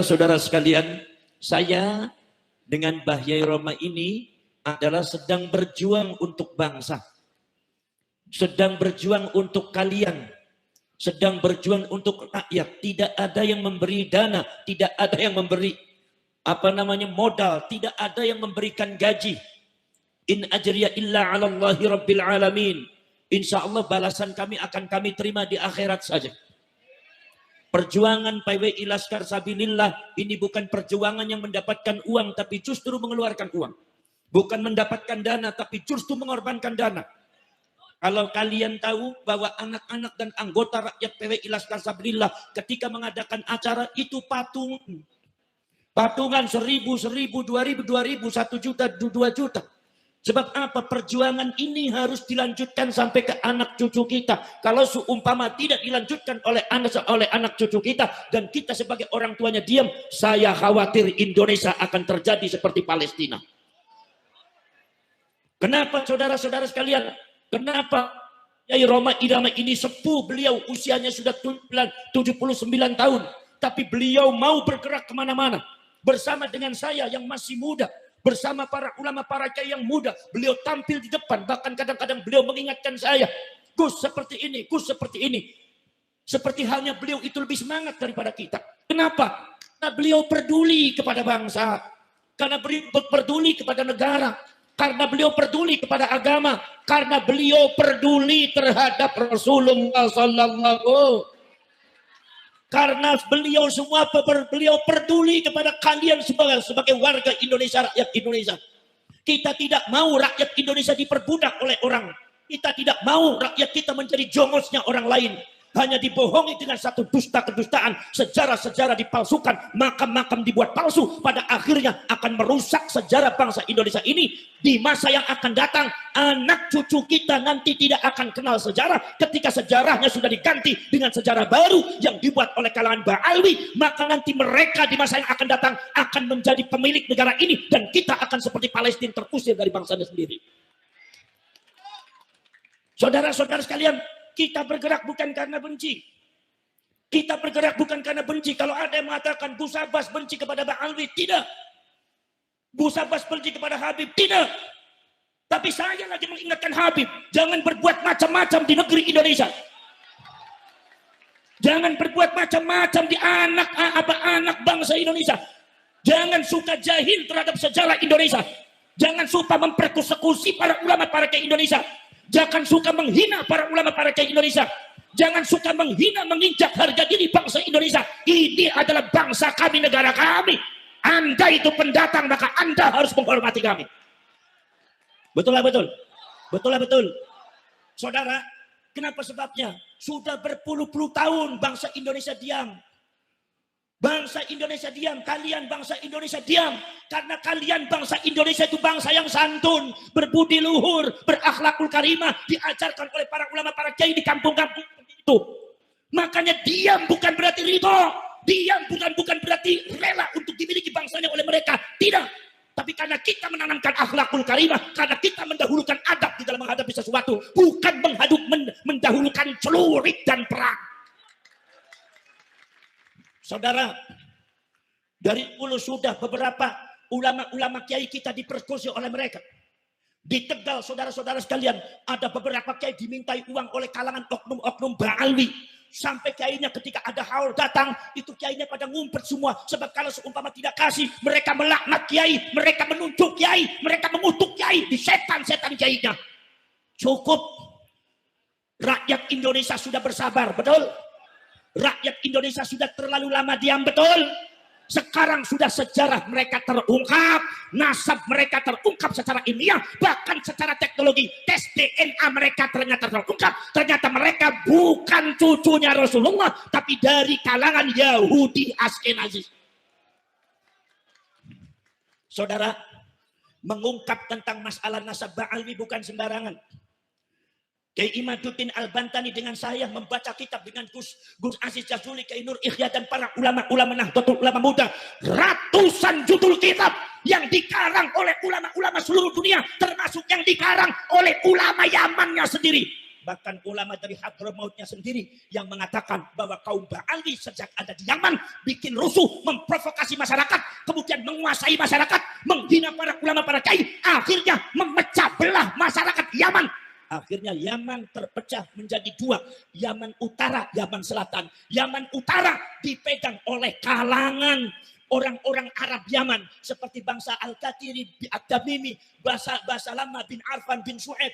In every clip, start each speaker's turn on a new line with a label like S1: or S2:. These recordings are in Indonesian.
S1: Saudara sekalian, saya dengan Bahyai Roma ini adalah sedang berjuang untuk bangsa. Sedang berjuang untuk kalian. Sedang berjuang untuk rakyat. Tidak ada yang memberi dana. Tidak ada yang memberi modal. Tidak ada yang memberikan gaji. In ajriya illa ala Allahi rabbil alamin. Insya Allah balasan kami akan kami terima di akhirat saja. Perjuangan PWI Laskar Sabilillah ini bukan perjuangan yang mendapatkan uang, tapi justru mengeluarkan uang. Bukan mendapatkan dana, tapi justru mengorbankan dana. Kalau kalian tahu bahwa anak-anak dan anggota rakyat PWI Laskar Sabilillah ketika mengadakan acara itu patungan. Patungan 1.000, 2.000, 1 juta, 2 juta. Sebab apa? Perjuangan ini harus dilanjutkan sampai ke anak cucu kita. Kalau seumpama tidak dilanjutkan oleh anak cucu kita dan kita sebagai orang tuanya diam, saya khawatir Indonesia akan terjadi seperti Palestina. Kenapa saudara-saudara sekalian? Kenapa Yai Roma Irama ini sepuh, beliau usianya sudah 79 tahun. Tapi beliau mau bergerak kemana-mana. Bersama dengan saya yang masih muda. Bersama para ulama, para kiai yang muda. Beliau tampil di depan. Bahkan kadang-kadang beliau mengingatkan saya. Gus seperti ini, Gus seperti ini. Seperti halnya beliau itu lebih semangat daripada kita. Kenapa? Karena beliau peduli kepada bangsa. Karena beliau peduli kepada negara. Karena beliau peduli kepada agama. Karena beliau peduli terhadap Rasulullah Sallallahu. Karena beliau semua beliau peduli kepada kalian sebagai warga Indonesia, rakyat Indonesia. Kita tidak mau rakyat Indonesia diperbudak oleh orang. Kita tidak mau rakyat kita menjadi jongosnya orang lain. Hanya dibohongi dengan satu dusta-kedustaan. Sejarah-sejarah dipalsukan. Makam-makam dibuat palsu. Pada akhirnya akan merusak sejarah bangsa Indonesia ini. Di masa yang akan datang, anak cucu kita nanti tidak akan kenal sejarah. Ketika sejarahnya sudah diganti dengan sejarah baru yang dibuat oleh kalangan Ba'alwi. Maka nanti mereka di masa yang akan datang akan menjadi pemilik negara ini. Dan kita akan seperti Palestina terusir dari bangsanya sendiri. Saudara-saudara sekalian, kita bergerak bukan karena benci. Kita bergerak bukan karena benci. Kalau ada yang mengatakan Gus Abbas benci kepada Ba'alwi, tidak. Gus Abbas benci kepada Habib, tidak. Tapi saya lagi mengingatkan Habib, jangan berbuat macam-macam di negeri Indonesia. Jangan berbuat macam-macam di anak bangsa Indonesia. Jangan suka jahil terhadap sejarah Indonesia. Jangan suka mempersekusi para ulama, para kiai Indonesia. Jangan suka menghina para ulama, para kiai Indonesia. Jangan suka menghina, menginjak harga diri bangsa Indonesia. Ini adalah bangsa kami, negara kami. Anda itu pendatang, maka Anda harus menghormati kami. Betul lah betul. Betul lah betul. Saudara, kenapa sebabnya? Sudah berpuluh-puluh tahun bangsa Indonesia diam. Bangsa Indonesia diam, kalian bangsa Indonesia diam. Karena kalian bangsa Indonesia itu bangsa yang santun, berbudi luhur, berakhlakul karimah, diajarkan oleh para ulama, para kiai di kampung-kampung itu. Makanya diam bukan berarti ridho. Diam bukan berarti rela untuk dimiliki bangsanya oleh mereka. Tidak. Tapi karena kita menanamkan akhlakul karimah, karena kita mendahulukan adab di dalam menghadapi sesuatu, bukan mendahulukan celurit dan perang. Saudara, dari dulu sudah beberapa ulama-ulama kiai kita dipersekusi oleh mereka. Di Tegal, saudara-saudara sekalian, ada beberapa kiai dimintai uang oleh kalangan oknum-oknum Ba'alwi. Sampai kiainya ketika ada haul datang, itu kiainya pada ngumpet semua. Sebab kalau seumpama tidak kasih, mereka melaknat kiai, mereka menunjuk kiai, mereka mengutuk kiai, di setan-setan kiainya. Cukup. Rakyat Indonesia sudah bersabar, betul? Rakyat Indonesia sudah terlalu lama diam, betul? Sekarang sudah sejarah mereka terungkap, nasab mereka terungkap secara ilmiah, bahkan secara teknologi tes DNA mereka ternyata terungkap. Ternyata mereka bukan cucunya Rasulullah, tapi dari kalangan Yahudi Askenazi. Saudara, mengungkap tentang masalah nasab Ba'alwi bukan sembarangan. Kiai Imaduddin Al-Bantani dengan saya membaca kitab dengan Gus Aziz Jazuli, Kiai Nur Ikhya dan para ulama-ulama Nahdlatul Ulama muda. Ratusan judul kitab yang dikarang oleh ulama-ulama seluruh dunia, termasuk yang dikarang oleh ulama Yamannya sendiri. Bahkan ulama dari Hadramautnya sendiri yang mengatakan bahwa kaum Ba'alwi sejak ada di Yaman bikin rusuh, memprovokasi masyarakat, kemudian menguasai masyarakat, menghina para ulama, para kiai, akhirnya memecah belah masyarakat Yaman. Akhirnya Yaman terpecah menjadi dua, Yaman Utara, Yaman Selatan. Yaman Utara dipegang oleh kalangan orang-orang Arab Yaman seperti bangsa Al-Qatiri, Ad-Damimi, Basa Lama bin Arfan bin Su'aib.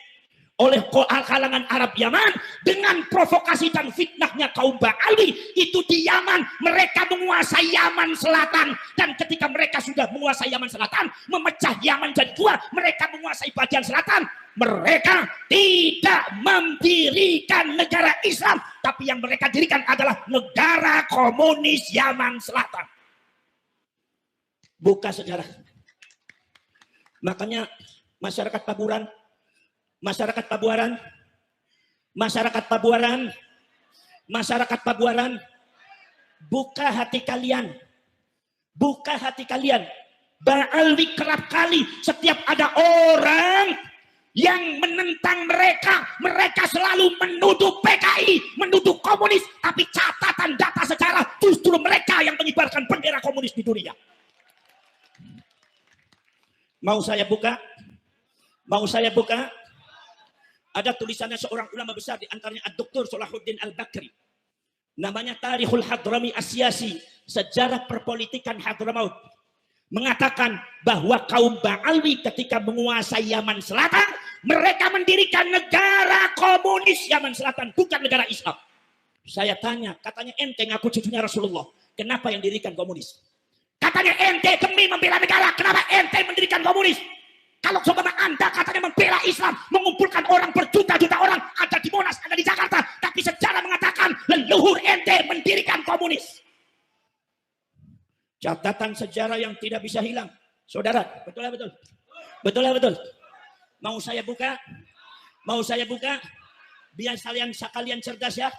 S1: Oleh kalangan Arab Yaman dengan provokasi dan fitnahnya kaum Ba'alwi itu di Yaman, mereka menguasai Yaman Selatan, dan ketika mereka sudah menguasai Yaman Selatan, memecah Yaman jadi dua, mereka menguasai bagian selatan, mereka tidak mendirikan negara Islam, tapi yang mereka dirikan adalah negara komunis Yaman Selatan. Buka sejarah. Makanya masyarakat Pabuaran, buka hati kalian. Buka hati kalian. Ba'alwi kerap kali setiap ada orang yang menentang mereka selalu menuduh PKI, menuduh komunis, tapi catatan data sejarah justru mereka yang mengibarkan bendera komunis di dunia. Mau saya buka? Ada tulisannya seorang ulama besar, di antaranya Dr. Salahuddin Al-Bakri. Namanya Tarikhul Hadrami Asyasi, sejarah perpolitikan Hadramaut. Mengatakan bahwa kaum Ba'alwi ketika menguasai Yaman Selatan, mereka mendirikan negara komunis Yaman Selatan, bukan negara Islam. Saya tanya, katanya ente ngaku cucunya Rasulullah, kenapa yang dirikan komunis? Katanya ente demi membela negara, kenapa ente mendirikan komunis? Kalau seumpama Anda katanya membela Islam, mengumpulkan orang berjuta-juta orang, ada di Monas, ada di Jakarta, tapi sejarah mengatakan leluhur ente mendirikan komunis. Catatan sejarah yang tidak bisa hilang. Saudara, betul ya betul? Betul ya betul? Mau saya buka? Biar sekalian cerdas ya.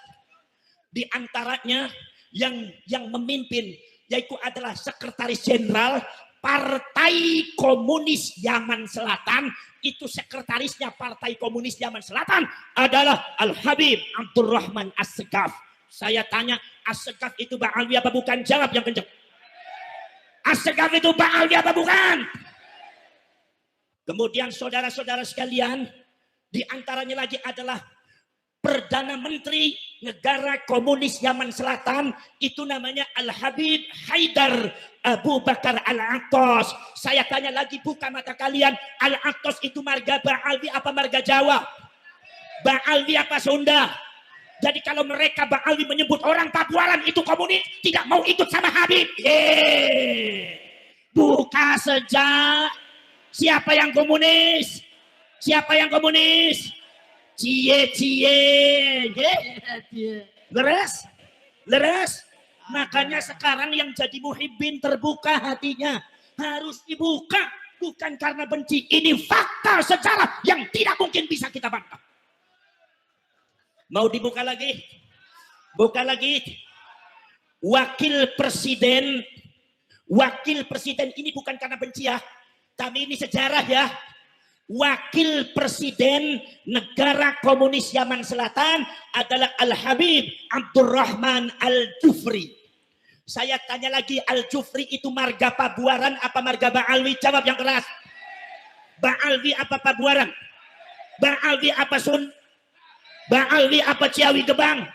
S1: Di antaranya yang memimpin yaitu adalah Sekretaris Jenderal Partai Komunis Yaman Selatan. Itu sekretarisnya Partai Komunis Yaman Selatan adalah Al-Habib Abdurrahman As-Segaf. Saya tanya, As-Segaf itu Ba'alwi apa bukan? Jawab yang kencang. As-Segaf itu Ba'alwi apa bukan? Kemudian saudara-saudara sekalian, di antaranya lagi adalah Perdana Menteri Negara Komunis Yaman Selatan, itu namanya Al-Habib Haidar Abu Bakar Al-Attas. Saya tanya lagi, buka mata kalian, Al-Attas itu marga Ba'alwi apa marga Jawa? Ba'alwi apa Sunda? Jadi kalau mereka Ba'alwi menyebut orang Pabuaran itu komunis, tidak mau ikut sama Habib. Buka sejak. Siapa yang komunis? Cie. Leres. Makanya sekarang yang jadi muhibbin terbuka hatinya. Harus dibuka. Bukan karena benci. Ini fakta sejarah yang tidak mungkin bisa kita bantah. Mau dibuka lagi? Buka lagi. Wakil presiden ini bukan karena benci ya. Tapi ini sejarah ya. Wakil Presiden Negara Komunis Yaman Selatan adalah Al-Habib Abdurrahman Al-Jufri. Saya tanya lagi, Al-Jufri itu marga Pabuaran apa marga Ba'alwi? Jawab yang keras. Ba'alwi apa Pabuaran? Ba'alwi apa Sun? Ba'alwi apa Ciawi Gebang?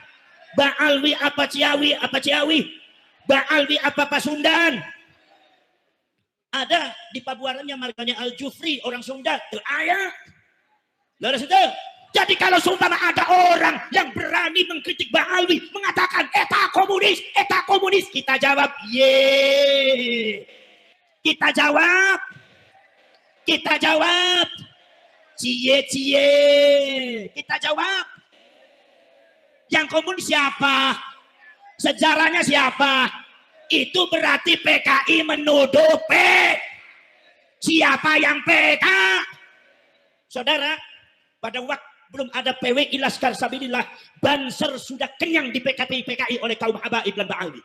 S1: Ba'alwi apa Ciawi? Ba'alwi apa Pasundan? Ada di Pabuaran yang marganya Al-Jufri, orang Sunda. Ayah. Jadi kalau seumpama ada orang yang berani mengkritik Ba'alwi, mengatakan eta komunis, kita jawab ye. Kita jawab cie. Kita jawab. Yang komunis siapa? Sejarahnya siapa? Itu berarti PKI menuduh siapa yang PK? Saudara, pada waktu belum ada PWI Laskar Sabilillah, Banser sudah kenyang di PKI oleh kaum habaib dan Ba'alwi.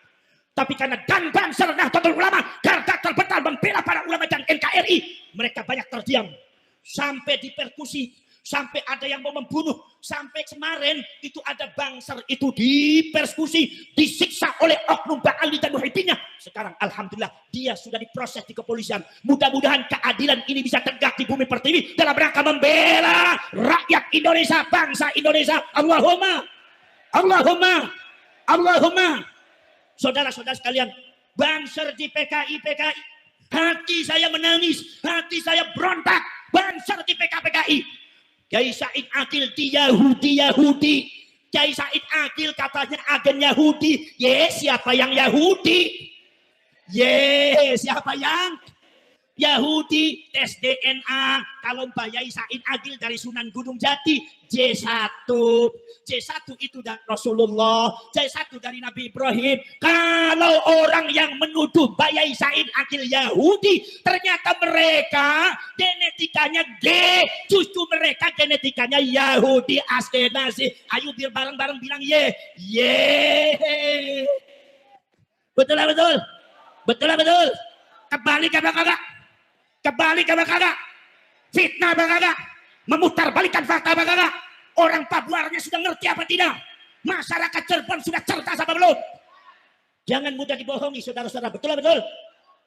S1: Tapi karena dan Banser Nahdlatul Ulama garda terbental membela para ulama dan NKRI, mereka banyak terdiam sampai dipersekusi, Sampai ada yang mau membunuh. Sampai kemarin itu ada Bangser itu dipersekusi, disiksa oleh oknum Ba'alwi dan muhibinnya. Sekarang alhamdulillah dia sudah diproses di kepolisian. Mudah-mudahan keadilan ini bisa tegak di bumi pertiwi dalam rangka membela rakyat Indonesia, bangsa Indonesia. Allahumma, Allahumma, Allahumma. Saudara-saudara sekalian, Bangser di PKI, hati saya menangis, hati saya berontak. Bangser di PKI. Kiai Said Akil di Yahudi. Kiai Said Akil katanya agen Yahudi. Siapa yang Yahudi? Siapa yang Yahudi? Tes DNA. Kalau Mbak Yai Said Akil dari Sunan Gunung Jati, J1 itu dari Rasulullah, J1 dari Nabi Ibrahim. Kalau orang yang menuduh Mbak Yai Said Akil Yahudi, ternyata mereka genetikanya G, justru mereka genetikanya Yahudi Askenazi. Ayo biar bareng-bareng bilang ye. Betul lah betul. Kebalik apa kagak? Fitnah apa kagak? Memutarbalikkan fakta apa kagak? Orang Pabuarannya sudah ngerti apa tidak? Masyarakat Cirebon sudah cerdas apa belum? Jangan mudah dibohongi saudara-saudara. Betul.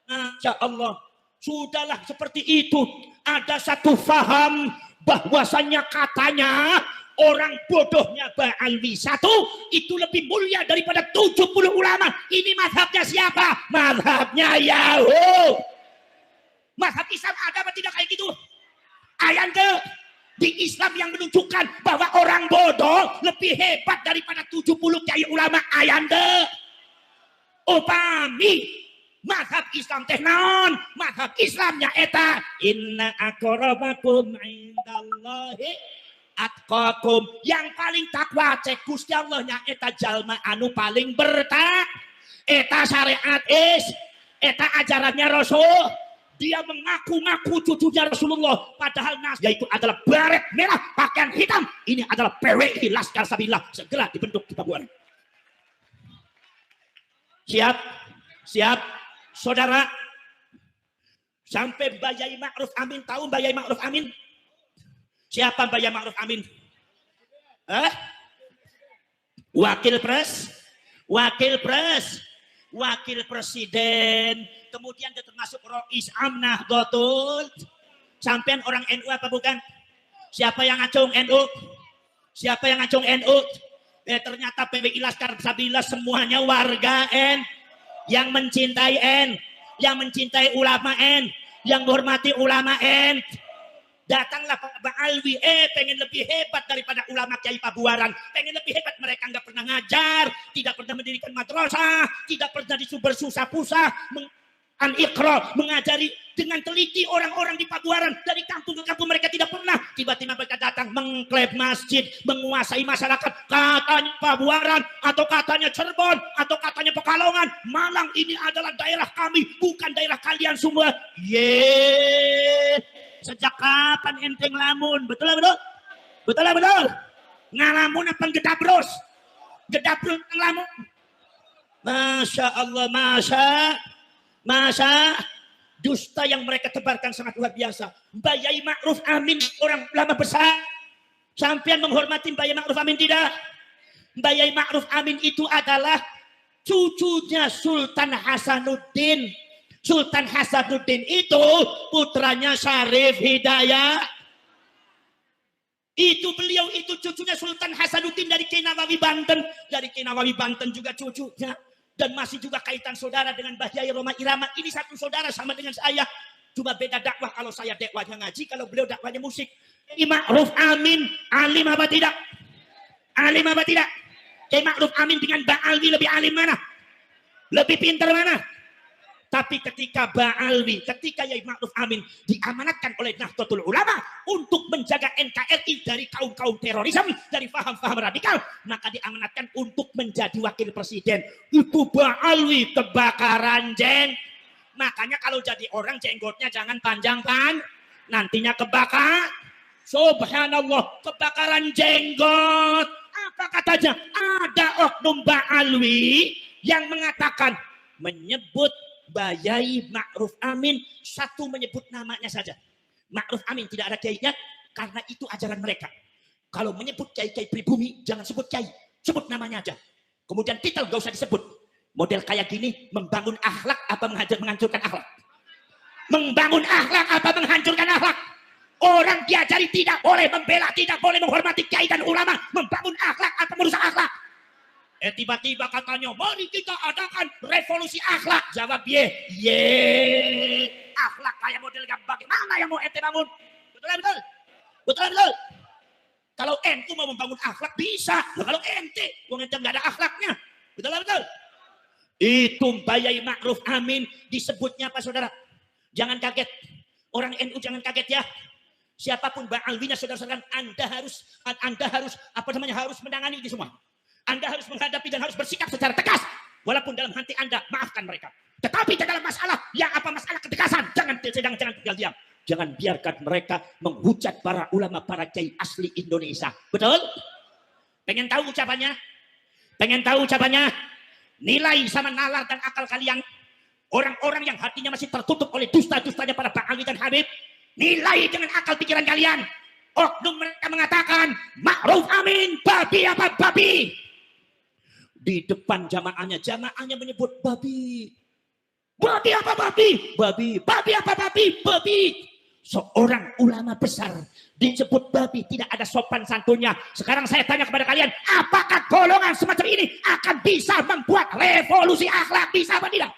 S1: Masya Allah. Sudahlah seperti itu. Ada satu faham bahwasannya katanya orang bodohnya Ba'alwi satu itu lebih mulia daripada 70 ulama. Ini mazhabnya siapa? Mazhabnya Yahud. Mazhab Islam ada apa tidak kayak gitu? Ayat di Islam yang menunjukkan bahwa orang bodoh lebih hebat daripada 70 kiai ulama. Ayat upami mazhab Islam teh naon? Mazhab Islamnya eta inna akramakum indallahi atqakum. Yang paling takwa cek Gusti Allah nya eta jalma anu paling bertak. Eta syariat eta ajarannya Rasul. Dia mengaku-ngaku cucunya Rasulullah, padahal nasnya itu adalah baret merah, pakaian hitam. Ini adalah PWI Laskar Sabillah, segera dibentuk di Pabuaran. Siap, saudara. Sampai Mbak Yai Ma'ruf Amin, tahu Mbak Yai Ma'ruf Amin? Siapa Mbak Yai Ma'ruf Amin? Wakil presiden, kemudian dia termasuk Rois Amnah Gotul. Sampean orang NU apa bukan? Siapa yang ngacung NU? Ternyata PWI Laskar Sabillah semuanya warga N, yang mencintai N, yang mencintai ulama N, yang menghormati ulama N. Datanglah Pak Ba'alwi, pengen lebih hebat daripada ulama Kiai Pabuaran, pengen lebih hebat. Mereka nggak pernah ngajar, tidak pernah mendirikan madrasah, tidak pernah di sumber susah-pusah, Al-Iqra, mengajari dengan teliti orang-orang di Pabuaran. Dari kampung ke kampung mereka tidak pernah. Tiba-tiba mereka datang mengklaim masjid, menguasai masyarakat. Katanya Pabuaran, atau katanya Cirebon, atau katanya Pekalongan. Malang ini adalah daerah kami, bukan daerah kalian semua. Sejak kapan enteng lamun? Betul? Ngalamun apa gedabros? Gedabros lamun. Masya Allah, Masa dusta yang mereka tebarkan sangat luar biasa. Mbak Yai Ma'ruf Amin orang ulama besar. Sampean menghormati Mbak Yai Ma'ruf Amin tidak? Mbak Yai Ma'ruf Amin itu adalah cucunya Sultan Hasanuddin. Sultan Hasanuddin itu putranya Syarif Hidayat. Beliau itu cucunya Sultan Hasanuddin dari Kiai Nawawi Banten. Dari Kiai Nawawi Banten juga cucunya. Dan masih juga kaitan saudara dengan Mbah Yai Roma Irama. Ini satu saudara sama dengan saya. Cuma beda dakwah. Kalau saya dakwahnya ngaji, kalau beliau dakwahnya musik. Kiai Ma'ruf Amin, alim apa tidak? Kiai Ma'ruf Amin dengan Ba'alwi lebih alim mana? Lebih pintar mana? Tapi ketika ketika Yai Ma'ruf Amin diamanatkan oleh Nahdlatul Ulama untuk menjaga NKRI dari kaum-kaum terorisme, dari paham-paham radikal, maka diamanatkan untuk menjadi wakil presiden. Itu Ba'alwi kebakaran Makanya kalau jadi orang jenggotnya jangan panjang kan, nantinya kebakar. Subhanallah, kebakaran jenggot. Apa katanya? Ada oknum Ba'alwi yang mengatakan, menyebut Mbak Yai Ma'ruf Amin, satu menyebut namanya saja. Ma'ruf Amin, tidak ada kiainya, Karena itu ajaran mereka. Kalau menyebut kiai-kiai pribumi, jangan sebut kiai. Sebut namanya aja. Kemudian titel gak usah disebut. Model kayak gini, membangun akhlak apa menghancurkan akhlak? Membangun akhlak apa menghancurkan akhlak? Orang diajari tidak boleh membela, tidak boleh menghormati kiai dan ulama. Membangun akhlak atau merusak akhlak? Tiba-tiba katanya, mari kita adakan revolusi akhlak. Jawab ye. Akhlak kayak model bagaimana yang mau ente bangun? Betul? Betul? Kalau ente mau membangun akhlak bisa. Nah, kalau ente nggak ada akhlaknya. Betul? Itu Bayai Ma'ruf Amin disebutnya apa saudara? Jangan kaget. Orang NU jangan kaget ya. Siapapun ba'alwinya saudara-saudara, Anda harus harus menangani ini semua. Anda harus menghadapi dan harus bersikap secara tegas. Walaupun dalam hati Anda maafkan mereka. Tetapi dalam masalah masalah ketegasan, jangan tinggal diam. Jangan biarkan mereka menghujat para ulama, para kiai asli Indonesia. Betul? Pengen tahu ucapannya? Nilai sama nalar dan akal kalian. Orang-orang yang hatinya masih tertutup oleh dusta-dustanya para Ba'alwi dan Habib. Nilai dengan akal pikiran kalian. Oknum mereka mengatakan, Ma'ruf Amin, babi apa babi? Di depan jamaahnya menyebut babi. Babi apa babi? Babi apa babi? Babi. Seorang ulama besar disebut babi, tidak ada sopan santunnya. Sekarang saya tanya kepada kalian, apakah golongan semacam ini akan bisa membuat revolusi akhlak? Bisa apa tidak?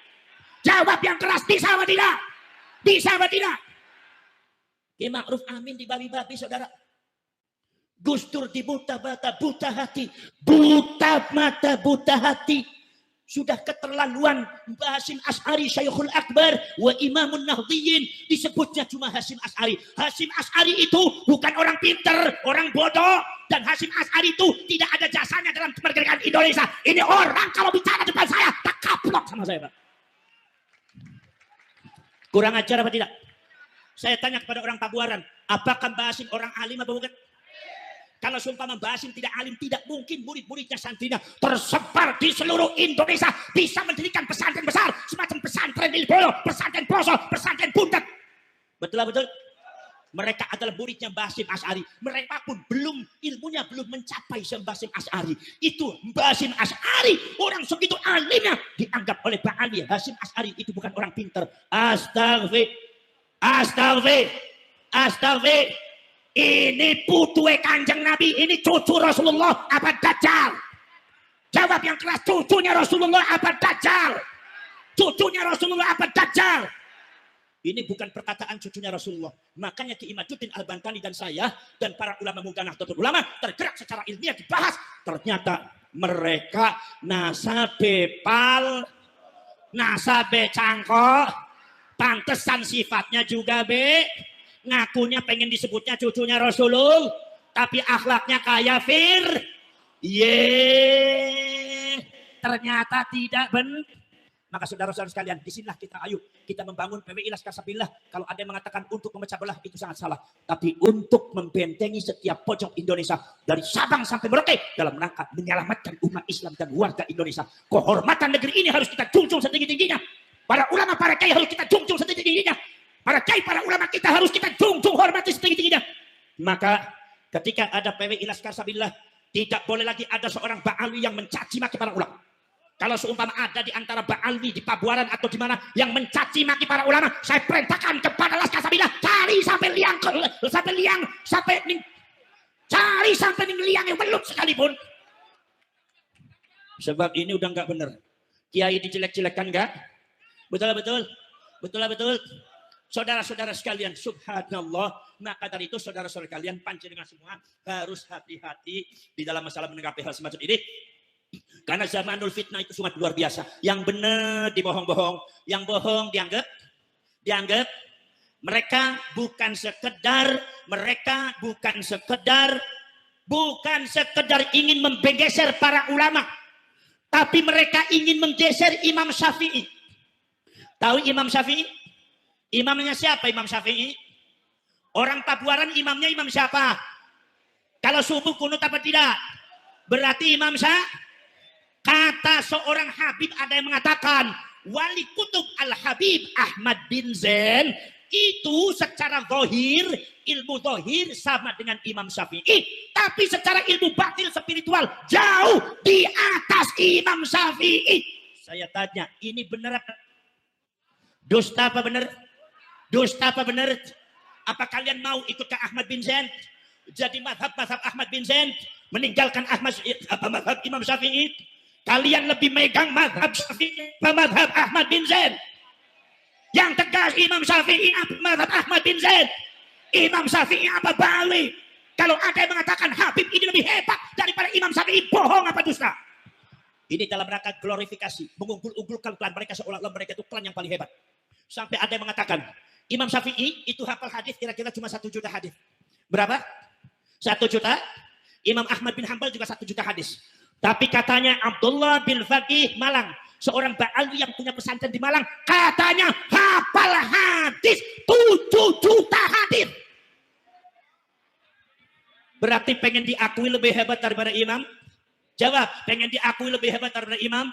S1: Jawab yang keras, bisa apa tidak? Bisa apa tidak? Ki Ma'ruf Amin di babi-babi saudara. Gus Dur di buta mata, buta hati. Buta mata, buta hati. Sudah keterlaluan. Mbah Hasyim Asy'ari Syekhul Akbar wa Imamun Nahdliyin, disebutnya cuma Hasyim Asy'ari. Hasyim Asy'ari itu bukan orang pinter, orang bodoh. Dan Hasyim Asy'ari itu tidak ada jasanya dalam kemerdekaan Indonesia. Ini orang kalau bicara depan saya tak kaplok sama saya, Pak. Kurang ajar apa tidak? Saya tanya kepada orang Pabuaran, apakah Mbah Hasyim orang alim atau bukan? Kalau seumpama Mbah Hasyim tidak alim, tidak mungkin murid-muridnya, santrinya tersebar di seluruh Indonesia, bisa mendirikan pesantren besar semacam pesantren Lilboyo, pesantren Poso, pesantren Buntet. Betul? Mereka adalah muridnya Mbah Hasyim Asy'ari. Mereka pun ilmunya belum mencapai Mbah Hasyim Asy'ari. Itu Mbah Hasyim Asy'ari, orang segitu alimnya, dianggap oleh Ba'alwi Hasyim Asy'ari itu bukan orang pintar. Astagfir. Ini putue Kanjeng Nabi, ini cucu Rasulullah apa Dajjal? Jawab yang keras, cucunya Rasulullah apa Dajjal? Cucunya Rasulullah apa Dajjal? Ini bukan perkataan cucunya Rasulullah. Makanya Ki Imaduddin Al-Bantani dan saya dan para ulama muda Nahdlatul Ulama tergerak secara ilmiah dibahas. Ternyata mereka nasabe cangkok, pantesan sifatnya juga ngakunya pengen disebutnya cucunya Rasulullah, tapi akhlaknya kayak ternyata tidak benar. Maka saudara-saudara sekalian, disinilah kita membangun PWI Laskar Sabillah. Kalau ada yang mengatakan untuk memecah belah, itu sangat salah. Tapi untuk membentengi setiap pojok Indonesia dari Sabang sampai Merauke dalam rangka menyelamatkan umat Islam dan warga Indonesia. Kehormatan negeri ini harus kita junjung setinggi-tingginya. Para ulama, para kiai harus kita junjung setinggi-tingginya. Para kiai, para ulama kita harus kita junjung hormati setinggi-tingginya. Maka ketika ada PWI Laskar Sabillah, tidak boleh lagi ada seorang Ba'alwi yang mencaci maki para ulama. Kalau seumpama ada di antara Ba'alwi di Pabuaran atau di mana yang mencaci maki para ulama, saya perintahkan kepada Laskar Sabillah, cari sampai liang yang belut sekalipun. Sebab ini udah nggak benar. Kiai dijelek-jelekan nggak? Betul. Saudara-saudara sekalian, subhanallah. Maka dari itu saudara-saudara kalian, panjenengan semua harus hati-hati di dalam masalah menanggapi hal semacam ini. Karena zamanul fitnah itu sangat luar biasa. Yang benar dibohong-bohong, yang bohong dianggap. Mereka bukan sekedar ingin menggeser para ulama, tapi mereka ingin menggeser Imam Syafi'i. Tahu Imam Syafi'i? Imamnya siapa Imam Syafi'i? Orang Pabuaran imamnya imam siapa? Kalau subuh kunut apa tidak? Berarti Imam Syafi'i. Kata seorang Habib, ada yang mengatakan Wali Kutub Al-Habib Ahmad bin Zain itu secara zahir, ilmu zahir sama dengan Imam Syafi'i. Tapi secara ilmu batin spiritual jauh di atas Imam Syafi'i. Saya tanya, ini benar apa? Dusta apa benar? Dusta apa benar? Apa kalian mau ikut ke Ahmad bin Zaid? Jadi mazhab Ahmad bin Zaid, meninggalkan mazhab Imam Syafi'i? Kalian lebih megang mazhab Syafi'i apa mazhab Ahmad bin Zaid? Yang tegas Imam Syafi'i apa mazhab Ahmad bin Zaid? Imam Syafi'i apa balik? Kalau ada yang mengatakan Habib ini lebih hebat daripada Imam Syafi'i, bohong apa dusta? Ini dalam rangka glorifikasi, mengunggul-unggulkan klan mereka seolah-olah mereka itu klan yang paling hebat. Sampai ada yang mengatakan Imam Syafi'i itu hafal hadis kira-kira cuma 1 juta hadis. Berapa? 1 juta. Imam Ahmad bin Hanbal juga 1 juta hadis. Tapi katanya Abdullah bin Faqih Malang, seorang Ba'alwi yang punya pesantren di Malang, katanya hafal hadis 7 juta hadis. Berarti pengen diakui lebih hebat daripada imam? Jawab, pengen diakui lebih hebat daripada imam?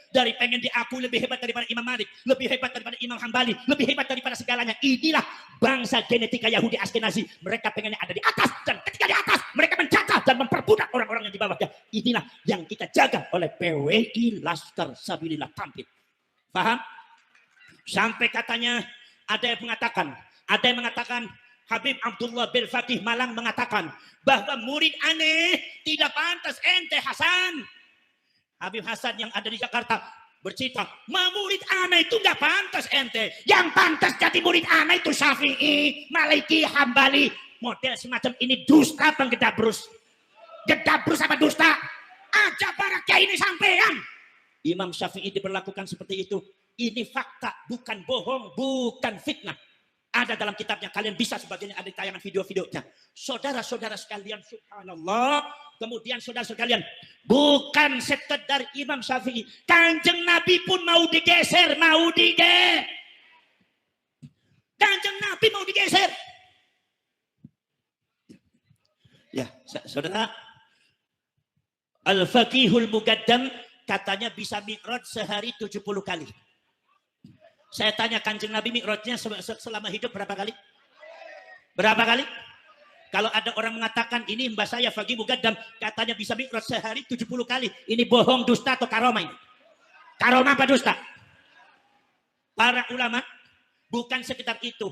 S1: Dari pengen diakui lebih hebat daripada Imam Malik, lebih hebat daripada Imam Hambali, lebih hebat daripada segalanya. Inilah bangsa genetika Yahudi Askenazi. Mereka pengennya ada di atas, dan ketika di atas mereka menjajah dan memperbudak orang-orang yang di bawahnya. Inilah yang kita jaga oleh PWI Laskar Sabilillah Tampit. Paham? Sampai katanya ada yang mengatakan Habib Abdullah bin Faqih Malang mengatakan bahwa murid aneh tidak pantas ente Hasan. Habib Hasan yang ada di Jakarta bercerita, murid aneh itu nggak pantas ente. Yang pantas jadi murid aneh itu Syafi'i, Maliki, Hambali. Model semacam ini dusta apa gedabrus? Gedabrus apa dusta? Aja para kiai ini sampean. Imam Syafi'i diperlakukan seperti itu. Ini fakta, bukan bohong, bukan fitnah. Ada dalam kitabnya, kalian bisa sebagainya, ada tayangan video-videonya. Saudara-saudara sekalian, subhanallah. Kemudian saudara-saudara sekalian, bukan sekedar Imam Syafi'i, Kanjeng Nabi pun mau digeser, Kanjeng Nabi mau digeser. Ya, saudara, Al-Faqihul Muqaddam katanya bisa mi'raj sehari 70 kali. Saya tanya Kanjeng Nabi mi'rajnya selama hidup berapa kali? Berapa kali? Kalau ada orang mengatakan ini mbah saya Faqih Muqaddam katanya bisa mi'raj sehari 70 kali. Ini bohong, dusta atau karomah ini? Karomah apa dusta? Para ulama bukan sekedar itu.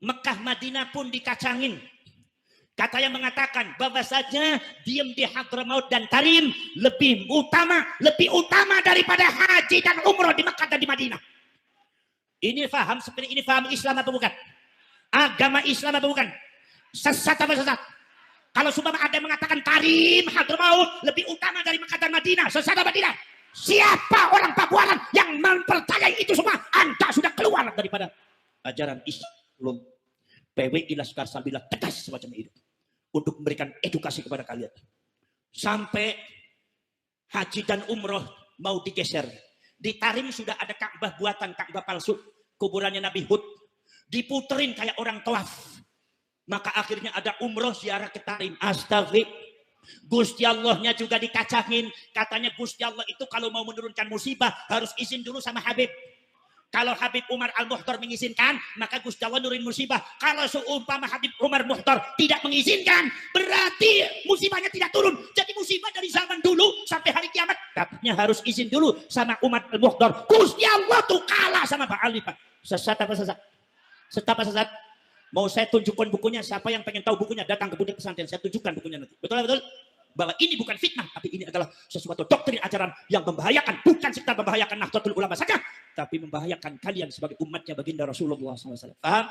S1: Mekah Madinah pun dikacangin. Katanya mengatakan bahwa saja diam di Hadramaut dan Tarim lebih utama daripada haji dan umroh di Mekah dan di Madinah. Ini faham seperti ini, faham Islam atau bukan? Agama Islam atau bukan? Sesat apa sesat? Kalau sumpah ada yang mengatakan Tarim, Hadramaut lebih utama dari Mekah dan Madinah, sesat apa tidak? Siapa orang Pabuanan yang mempercayai itu semua? Anda sudah keluar daripada ajaran Islam. PWI Laskar Sabilillah tegas semacam itu untuk memberikan edukasi kepada kalian. Sampai haji dan umroh mau digeser. Di Tarim sudah ada Ka'bah buatan, Ka'bah palsu. Kuburannya Nabi Hud. Diputerin kayak orang tawaf. Maka akhirnya ada umroh ziarah ke Tarim. Astagfirullah. Gusti Allahnya juga dikacangin. Katanya Gusti Allah itu kalau mau menurunkan musibah harus izin dulu sama Habib. Kalau Habib Umar Al-Mukhtar mengizinkan, maka Gusti Allah nurin musibah. Kalau seumpama Habib Umar Mukhtar tidak mengizinkan, berarti musibahnya tidak turun. Jadi musibah dari zaman dulu sampai hari kiamat, katanya harus izin dulu sama Umar Al-Mukhtar. Gusti Allah tuh kalah sama Pak Ali, Pak. Sesat apa sesat? Sesat apa sesat? Mau saya tunjukkan bukunya, siapa yang pengen tahu bukunya, datang ke Budik Pesantren. Saya tunjukkan bukunya nanti. Betul? Bahwa ini bukan fitnah, tapi ini adalah sesuatu doktrin ajaran yang membahayakan. Bukan sekedar membahayakan Nahdlatul Ulama saja, tapi membahayakan kalian sebagai umatnya baginda Rasulullah SAW. Paham?